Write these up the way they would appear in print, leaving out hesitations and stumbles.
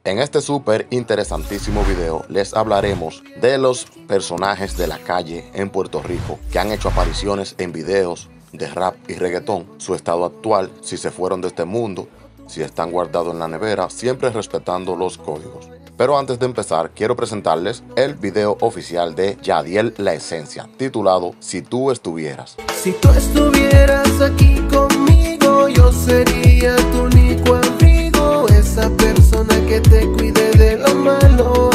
En este súper interesantísimo video les hablaremos de los personajes de la calle en Puerto Rico que han hecho apariciones en videos de rap y reggaetón, su estado actual, si se fueron de este mundo, si están guardados en la nevera, siempre respetando los códigos. Pero antes de empezar, quiero presentarles el video oficial de Yadiel La Esencia, titulado Si tú estuvieras. Si tú estuvieras aquí conmigo, yo sería tu único amigo, esa persona que te cuide de lo malo.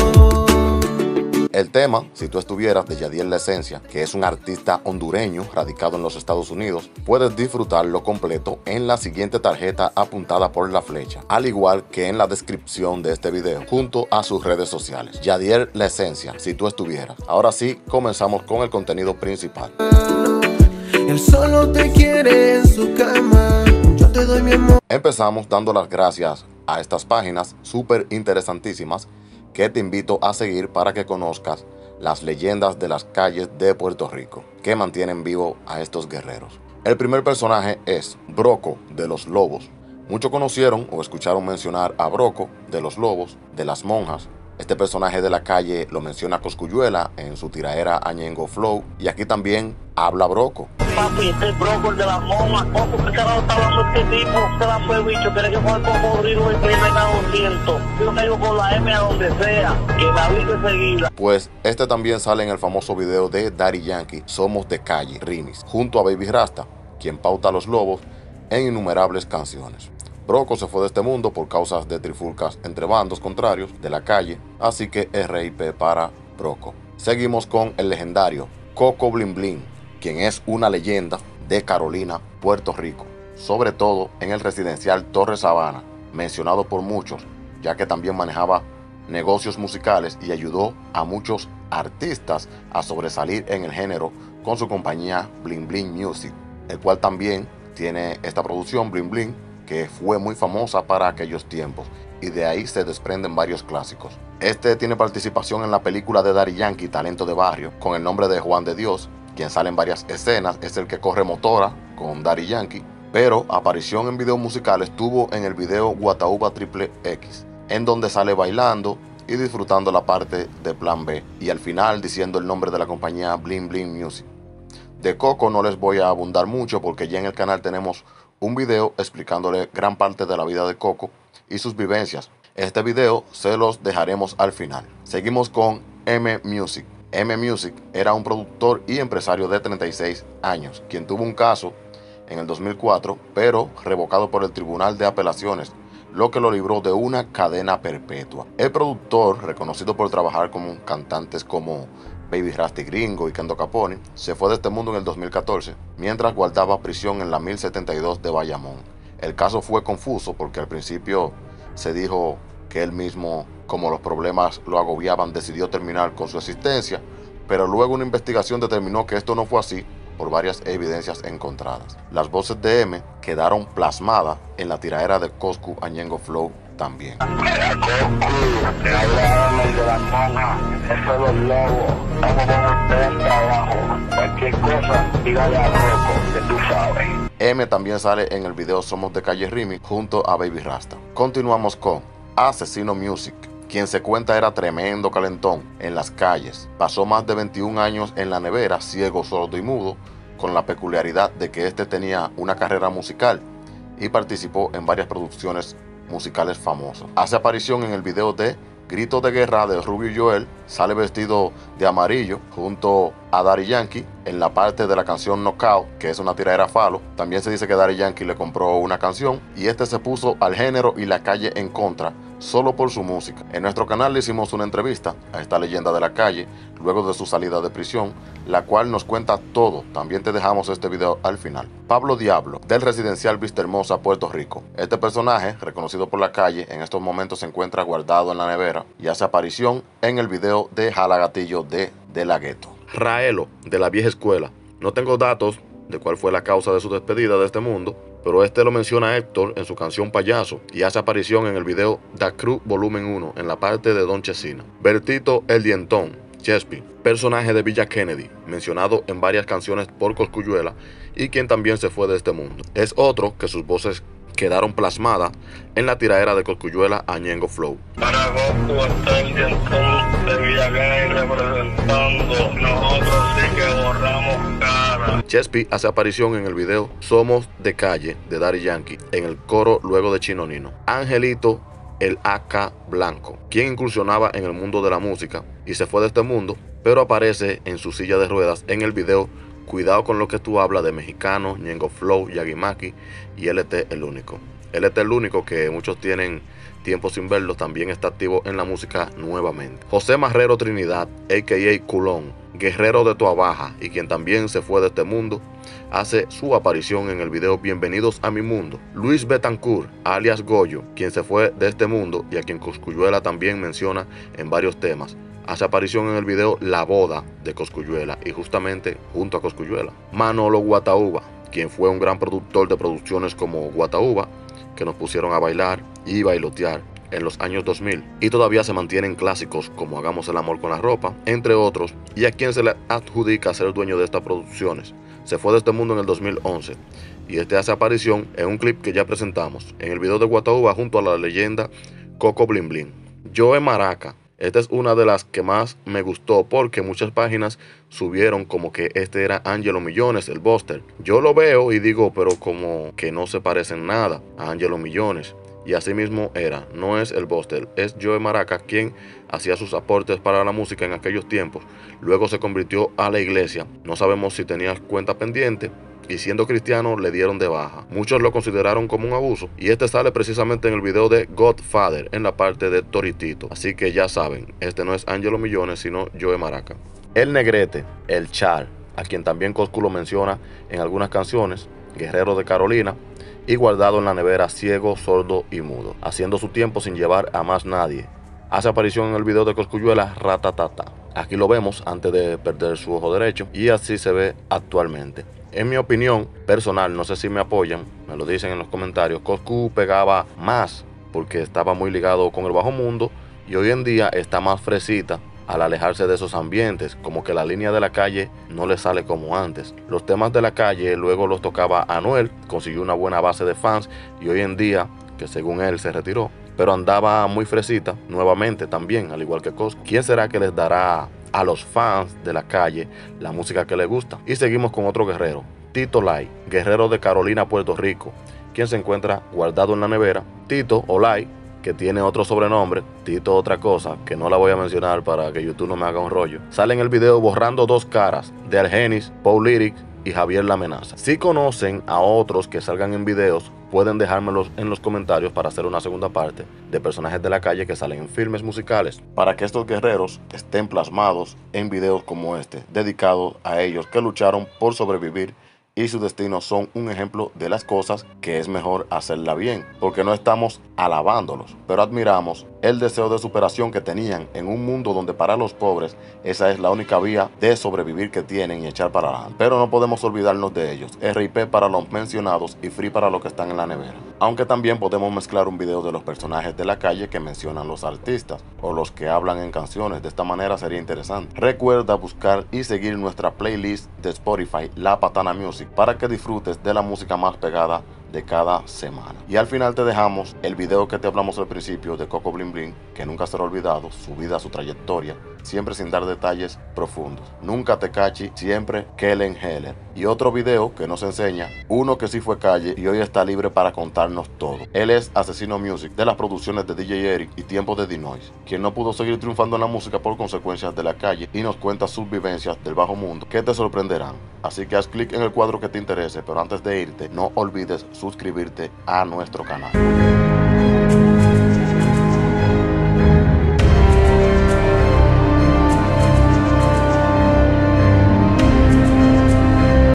El tema, Si tú estuvieras, de Yadiel La Esencia, que es un artista hondureño radicado en los Estados Unidos, puedes disfrutarlo completo en la siguiente tarjeta apuntada por la flecha, al igual que en la descripción de este video, junto a sus redes sociales. Yadiel La Esencia, Si tú estuvieras. Ahora sí, comenzamos con el contenido principal. Él solo te quiere en su cama, yo te doy mi amor. Empezamos dando las gracias a estas páginas súper interesantísimas que te invito a seguir para que conozcas las leyendas de las calles de Puerto Rico que mantienen vivo a estos guerreros. El primer personaje es Broco de los Lobos. Muchos conocieron o escucharon mencionar a Broco de los Lobos, de las Monjas. Este personaje de la calle lo menciona Cosculluela en su tiraera a Ñengo Flow, y aquí también habla Broco. Papi, este es Broco, el de las Monjas. ¿Cómo que carajo está hablando este tipo? Se la fue bicho, tiene que jugar con Rodrigo y primer a 200. Yo caigo con la M a donde sea, que la vi enseguida. Pues este también sale en el famoso video de Daddy Yankee, Somos de Calle, Remix, junto a Baby Rasta, quien pauta a los Lobos en innumerables canciones. Broco se fue de este mundo por causas de trifulcas entre bandos contrarios de la calle, así que RIP para Broco. Seguimos con el legendario Coco Blin Blin, quien es una leyenda de Carolina, Puerto Rico, sobre todo en el residencial Torre Sabana, mencionado por muchos, ya que también manejaba negocios musicales y ayudó a muchos artistas a sobresalir en el género con su compañía Blin Blin Music, el cual también tiene esta producción Blin Blin, que fue muy famosa para aquellos tiempos, y de ahí se desprenden varios clásicos. Este tiene participación en la película de Daddy Yankee, Talento de Barrio, con el nombre de Juan de Dios, quien sale en varias escenas, es el que corre motora con Daddy Yankee, pero aparición en videos musicales tuvo en el video Guatauba Triple X, en donde sale bailando y disfrutando la parte de Plan B, y al final diciendo el nombre de la compañía Blin Blin Music. De Coco no les voy a abundar mucho porque ya en el canal tenemos un video explicándole gran parte de la vida de Coco y sus vivencias. Este video se los dejaremos al final. Seguimos con M Music. M Music era un productor y empresario de 36 años, quien tuvo un caso en el 2004, pero revocado por el Tribunal de Apelaciones, lo que lo libró de una cadena perpetua. El productor, reconocido por trabajar con cantantes como Baby Rasta Gringo y Kendo Capone, se fue de este mundo en el 2014, mientras guardaba prisión en la 1072 de Bayamón. El caso fue confuso porque al principio se dijo que él mismo, como los problemas lo agobiaban, decidió terminar con su existencia, pero luego una investigación determinó que esto no fue así por varias evidencias encontradas. Las voces de M quedaron plasmadas en la tiraera de Coscu a Ñengo Flow también. Mira, Coscu, te hablaron el de las Monjas, eso es los Lobos. Estamos con el trabajo. Cualquier cosa, dígale a Broco, que tú sabes. M también sale en el video Somos de Calle Remix junto a Baby Rasta. Continuamos con Asesino Music, quien se cuenta era tremendo calentón en las calles. Pasó más de 21 años en la nevera, ciego, sordo y mudo, con la peculiaridad de que este tenía una carrera musical y participó en varias producciones musicales famosas. Hace aparición en el video de Grito de Guerra de Rubio y Joel, sale vestido de amarillo junto a Daddy Yankee en la parte de la canción Knockout, que es una tiradera falo. También se dice que Daddy Yankee le compró una canción y este se puso al género y la calle en contra solo por su música. En nuestro canal le hicimos una entrevista a esta leyenda de la calle luego de su salida de prisión, la cual nos cuenta todo. También te dejamos este video al final. Pablo Diablo, del residencial Vista Hermosa, Puerto Rico. Este personaje, reconocido por la calle, en estos momentos se encuentra guardado en la nevera y hace aparición en el video de Jala Gatillo de La Ghetto. Raelo, de la vieja escuela. No tengo datos de cuál fue la causa de su despedida de este mundo, pero este lo menciona Héctor en su canción Payaso y hace aparición en el video Da Cruz Volumen 1 en la parte de Don Chesina. Bertito el Dientón, Chespi, personaje de Villa Kennedy, mencionado en varias canciones por Cosculluela y quien también se fue de este mundo. Es otro que sus voces quedaron plasmadas en la tiraera de Cosculluela a Ñengo Flow. Para Goku hasta el dientón de Villagay representando, nosotros sí que borramos cara. Chespi hace aparición en el video Somos de Calle de Daddy Yankee en el coro luego de Chino Nino. Angelito el AK Blanco, quien incursionaba en el mundo de la música y se fue de este mundo, pero aparece en su silla de ruedas en el video Cuidado con lo que tú hablas de Mexicano, Ñengo Flow, Yagi Maki y LT El Único. LT El Único, que muchos tienen tiempo sin verlo, también está activo en la música nuevamente. José Marrero Trinidad, a.k.a. Culón, guerrero de Toa Baja y quien también se fue de este mundo, hace su aparición en el video Bienvenidos a mi mundo. Luis Betancourt, alias Goyo, quien se fue de este mundo y a quien Cosculluela también menciona en varios temas, hace aparición en el video La Boda de Cosculluela y justamente junto a Cosculluela. Manolo Guataúba, quien fue un gran productor de producciones como Guataúba, que nos pusieron a bailar y bailotear en los años 2000 y todavía se mantienen clásicos como Hagamos el amor con la ropa, entre otros, y a quien se le adjudica ser dueño de estas producciones. Se fue de este mundo en el 2011 y este hace aparición en un clip que ya presentamos en el video de Guataúba junto a la leyenda Coco Blin Blin. Joe Maraca, esta es una de las que más me gustó porque muchas páginas subieron como que este era Angelo Millones, el Buster. Yo lo veo y digo, pero como que no se parecen nada a Angelo Millones. Y así mismo era, no es el Buster, es Joe Maraca quien hacía sus aportes para la música en aquellos tiempos. Luego se convirtió a la iglesia, no sabemos si tenía cuenta pendiente y siendo cristiano le dieron de baja. Muchos lo consideraron como un abuso y este sale precisamente en el video de Godfather en la parte de Toritito. Así que ya saben, este no es Angelo Millones sino Joe Maraca. El Negrete, el Char, a quien también Coscu lo menciona en algunas canciones, guerrero de Carolina, y guardado en la nevera ciego, sordo y mudo, haciendo su tiempo sin llevar a más nadie. Hace aparición en el video de Cosculluela Ratatata. Aquí lo vemos antes de perder su ojo derecho y así se ve actualmente. En mi opinión personal, no sé si me apoyan, me lo dicen en los comentarios, Coscu pegaba más porque estaba muy ligado con el bajo mundo y hoy en día está más fresita al alejarse de esos ambientes, como que la línea de la calle no le sale como antes. Los temas de la calle luego los tocaba Anuel, consiguió una buena base de fans y hoy en día, que según él se retiró, pero andaba muy fresita nuevamente también, al igual que Coscu. ¿Quién será que les dará a los fans de la calle la música que les gusta? Y seguimos con otro guerrero, Tito Lai, guerrero de Carolina, Puerto Rico, quien se encuentra guardado en la nevera. Tito o Lai, que tiene otro sobrenombre, Tito otra cosa, que no la voy a mencionar para que YouTube no me haga un rollo, sale en el video Borrando Dos Caras de Argenis, Paul Lyric y Javier La Amenaza. Si conocen a otros que salgan en videos, pueden dejármelos en los comentarios para hacer una segunda parte de personajes de la calle que salen en filmes musicales, para que estos guerreros estén plasmados en videos como este, dedicados a ellos que lucharon por sobrevivir y su destino son un ejemplo de las cosas que es mejor hacerla bien, porque no estamos alabándolos, pero admiramos el deseo de superación que tenían en un mundo donde para los pobres esa es la única vía de sobrevivir que tienen y echar para adelante. Pero no podemos olvidarnos de ellos. RIP para los mencionados y free para los que están en la nevera. Aunque también podemos mezclar un video de los personajes de la calle que mencionan los artistas o los que hablan en canciones. De esta manera sería interesante. Recuerda buscar y seguir nuestra playlist de Spotify, La Patana Music, para que disfrutes de la música más pegada de cada semana. Y al final te dejamos el video que te hablamos al principio de Coco Blin Blin, que nunca será olvidado, su vida, su trayectoria, siempre sin dar detalles profundos. Nunca te cachi, siempre Kellen Heller. Y otro video que nos enseña uno que sí fue calle y hoy está libre para contarnos todo. Él es Asesino Music, de las producciones de DJ Eric y Tiempo de Dinois, quien no pudo seguir triunfando en la música por consecuencias de la calle y nos cuenta sus vivencias del bajo mundo que te sorprenderán. Así que haz clic en el cuadro que te interese, pero antes de irte no olvides suscribirte a nuestro canal.